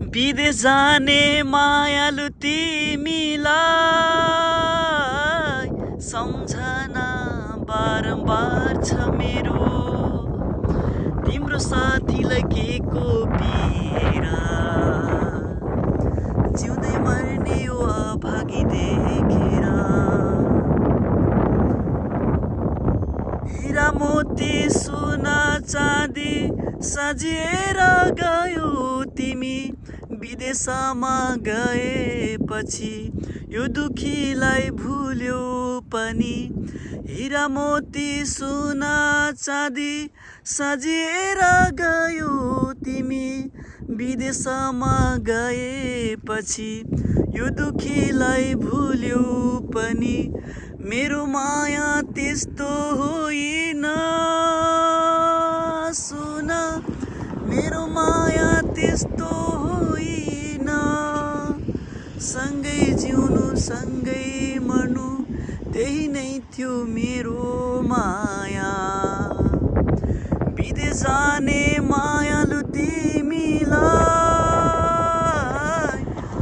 विदेश जाने मायालु तिमीलाई सम्झना बारम्बार छ मेरो। तिम्रो साथीलाई के को पीरा, जिउँदै मर्ने यो अभागी देखेर। हिरा मोती सोना चाँदी सजिएर गयो तिमी विदेशमा गएपछि, यो दुखीलाई भुल्यो पनि। हिरा मोती सोना चाँदी सजिएर गयो तिमी विदेशमा गएपछि, यो दुखीलाई भुल्यो पनि। मेरो माया त्यस्तो होइन सुन, मेरो माया त्यस्तो होइन। सँगै जिउनु सँगै मर्नु त्यही नै थियो मेरो माया। विदेश जाने मायालु तिमीलाई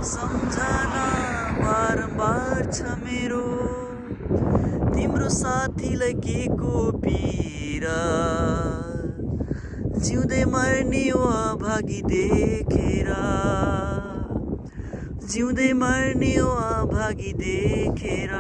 सम्झना बारम्बार छ मेरो। तिम्रो साथीलाई के को पीरा, जिउँदै मर्ने यो अभागी देखेर। जिउँदै मर्ने यो अभागी देखेर।